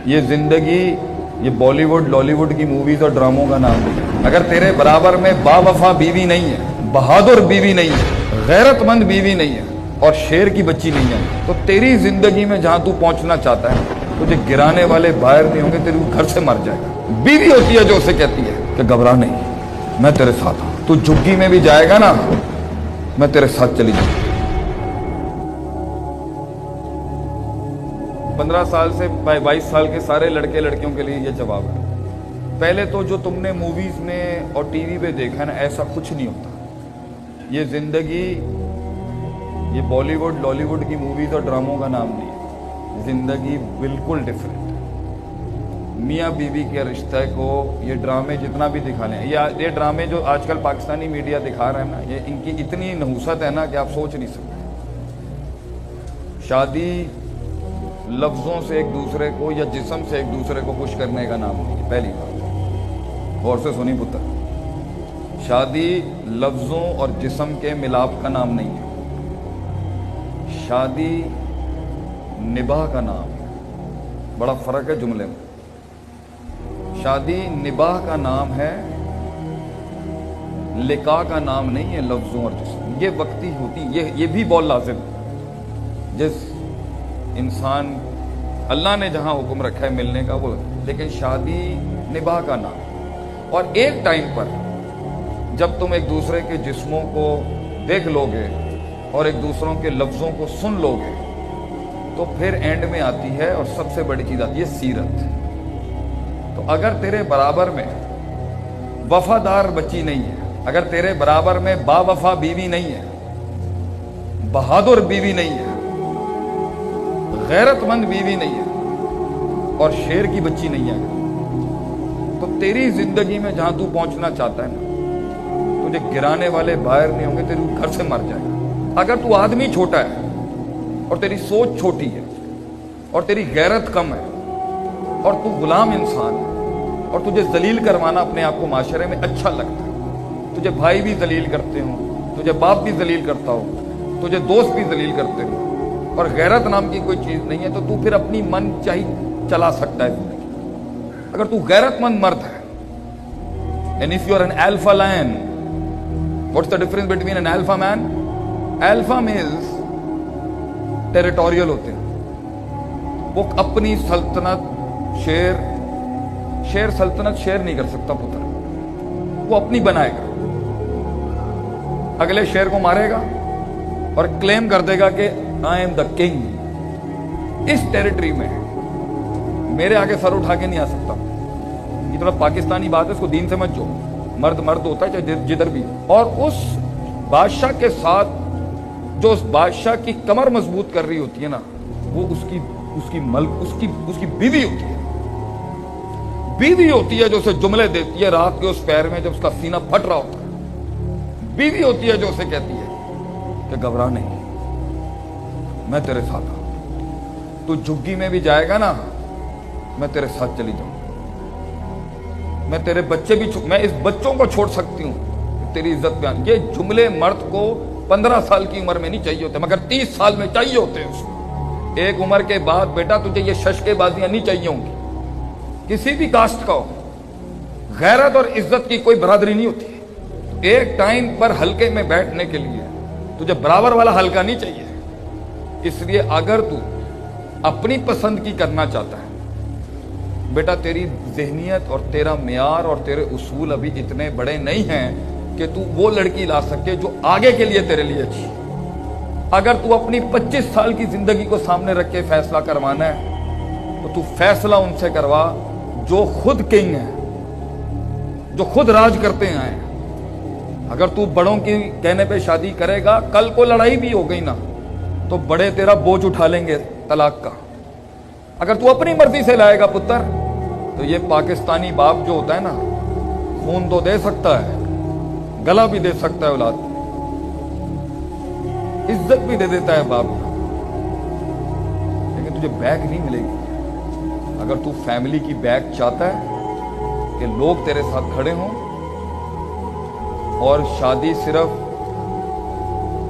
یہ زندگی یہ بالی ووڈ لالی ووڈ کی موویز اور ڈراموں کا نام نہیں. اگر تیرے برابر میں باوفا بیوی نہیں ہے, بہادر بیوی نہیں ہے, غیرت مند بیوی نہیں ہے اور شیر کی بچی نہیں ہے, تو تیری زندگی میں جہاں تو پہنچنا چاہتا ہے تجھے گرانے والے باہر نہیں ہوں گے, تیرے گھر سے مر جائے گا. بیوی ہوتی ہے جو اسے کہتی ہے کہ گھبرا نہیں, میں تیرے ساتھ ہوں. تو جھگی میں بھی جائے گا نا, میں تیرے ساتھ چلی جاؤں. 15 سال سے 22 سال کے سارے لڑکے لڑکیوں کے لیے یہ جواب ہے. پہلے تو جو تم نے موویز میں اور ٹی وی پہ دیکھا نا, ایسا کچھ نہیں ہوتا. یہ زندگی یہ بالی ووڈ لالی ووڈ کی موویز اور ڈراموں کا نام نہیں ہے. زندگی بالکل ڈیفرنٹ ہے. میاں بیوی کے رشتہ کو یہ ڈرامے جتنا بھی دکھا لیں, یہ ڈرامے جو آج کل پاکستانی میڈیا دکھا رہے ہیں نا, یہ ان کی اتنی نحوست ہے نا کہ آپ سوچ نہیں سکتے. شادی لفظوں سے ایک دوسرے کو یا جسم سے ایک دوسرے کو خوش کرنے کا نام نہیں ہے. پہلی بات غور سے سنی پتر, شادی لفظوں اور جسم کے ملاپ کا نام نہیں ہے. شادی نباہ کا نام ہے. بڑا فرق ہے جملے میں. شادی نباہ کا نام ہے, لقاء کا نام نہیں ہے. لفظوں اور جسم یہ وقتی ہوتی, یہ بھی بہت لازم ہے. جس انسان اللہ نے جہاں حکم رکھا ہے ملنے کا وہ, لیکن شادی نباہ کا نام. اور ایک ٹائم پر جب تم ایک دوسرے کے جسموں کو دیکھ لو گے اور ایک دوسروں کے لفظوں کو سن لو گے, تو پھر اینڈ میں آتی ہے اور سب سے بڑی چیز آتی ہے سیرت. تو اگر تیرے برابر میں وفادار بچی نہیں ہے, اگر تیرے برابر میں باوفا بیوی نہیں ہے, بہادر بیوی نہیں ہے, غیرت مند بیوی نہیں ہے اور شیر کی بچی نہیں ہے, تو تیری زندگی میں جہاں تو پہنچنا چاہتا ہے نا, تجھے گرانے والے باہر نہیں ہوں گے, تیرے گھر سے مر جائے گا. اگر تو آدمی چھوٹا ہے اور تیری سوچ چھوٹی ہے اور تیری غیرت کم ہے اور تو غلام انسان ہے اور تجھے ذلیل کروانا اپنے آپ کو معاشرے میں اچھا لگتا ہے, تجھے بھائی بھی ذلیل کرتے ہوں, تجھے باپ بھی ذلیل کرتا ہو, تجھے دوست بھی ذلیل کرتے ہوں, اور غیرت نام کی کوئی چیز نہیں ہے, تو پھر اپنی من چاہی چلا سکتا ہے زندگی. اگر تو غیرت مند مرد ہے, and if you are an alpha lion, what's the difference between an alpha man? Alpha males territorial ہوتے ہیں, وہ اپنی سلطنت شیر سلطنت شیر نہیں کر سکتا پتر, وہ اپنی بنائے گا, اگلے شیر کو مارے گا اور کلیم کر دے گا کہ آئی ایم دا کنگ. اس ٹیریٹری میں میرے آگے سر اٹھا کے نہیں آ سکتا. یہ تھوڑا پاکستانی بات ہے, اس کو دین سے مت جو, مرد مرد ہوتا ہے چاہے جدھر بھی. اور اس بادشاہ کے ساتھ جو اس بادشاہ کی کمر مضبوط کر رہی ہوتی ہے نا, وہ اس کی بیوی ہوتی ہے. بیوی ہوتی ہے جو اسے جملے دیتی ہے رات کے اس پیر میں جب اس کا سینہ پھٹ رہا ہوتا ہے. بیوی ہوتی ہے جو اسے کہتی ہے کہ گھبرا نہیں, میں تیرے ساتھ ہوں. تو جھگی میں بھی جائے گا نا, میں تیرے ساتھ چلی جاؤں. میں تیرے بچے بھی میں اس بچوں کو چھوڑ سکتی ہوں تیری عزت بیان. یہ جملے مرد کو 15 سال کی عمر میں نہیں چاہیے ہوتے, مگر 30 سال میں چاہیے ہوتے ہیں اس کو. ایک عمر کے بعد بیٹا تجھے یہ ششکے بازیاں نہیں چاہیے ہوں گی. کسی بھی کاسٹ کا ہو, غیرت اور عزت کی کوئی برادری نہیں ہوتی. ایک ٹائم پر ہلکے میں بیٹھنے کے لیے تجھے برابر والا ہلکا نہیں چاہیے. اس لیے اگر تو اپنی پسند کی کرنا چاہتا ہے بیٹا, تیری ذہنیت اور تیرا معیار اور تیرے اصول ابھی اتنے بڑے نہیں ہیں کہ تو وہ لڑکی لا سکے جو آگے کے لیے تیرے لیے اچھی. اگر تو اپنی 25 سال کی زندگی کو سامنے رکھ کے فیصلہ کروانا ہے تو تو فیصلہ ان سے کروا جو خود کنگ ہیں, جو خود راج کرتے ہیں. اگر تو بڑوں کی کہنے پہ شادی کرے گا, کل کو لڑائی بھی ہو گئی نا تو بڑے تیرا بوجھ اٹھا لیں گے طلاق کا. اگر تو اپنی مرضی سے لائے گا پتر, تو یہ پاکستانی باپ جو ہوتا ہے نا, خون تو دے سکتا ہے, گلا بھی دے سکتا ہے اولاد, عزت بھی دے دیتا ہے باپ, لیکن تجھے بیک نہیں ملے گی. اگر تو فیملی کی بیک چاہتا ہے کہ لوگ تیرے ساتھ کھڑے ہوں اور شادی صرف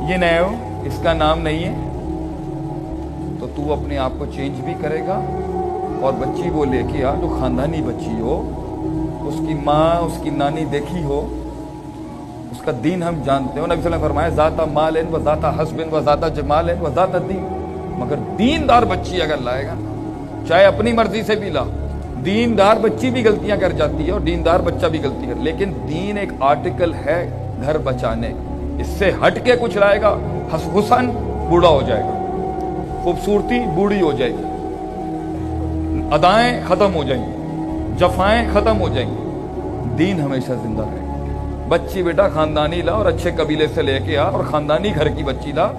یہ نئے ہو اس کا نام نہیں ہے, تو تو اپنے آپ کو چینج بھی کرے گا اور بچی وہ لے کے آ جو خاندانی بچی ہو، اس کی ماں اس کی نانی دیکھی ہو، اس کا دین ہم جانتے ہو. نبی صلی اللہ علیہ وسلم نے فرمایا ذات مال و ذات حسب و ذات جمال و ذات دین. مگر دیندار بچی اگر لائے گا، چاہے اپنی مرضی سے بھی لا، دیندار بچی بھی غلطیاں کر جاتی ہے اور دیندار بچہ بھی غلطی کر، لیکن دین ایک آرٹیکل ہے گھر بچانے. اس سے ہٹ کے کچھ لائے گا، حسن بوڑھا ہو جائے گا، خوبصورتی بوڑھی ہو جائے گی، ادائیں ختم ہو جائیں گی، جفائیں ختم ہو جائیں گی. دین ہمیشہ زندہ رہے. بچی بیٹا خاندانی لا اور اچھے قبیلے سے لے کے آ، اور خاندانی گھر کی بچی لا.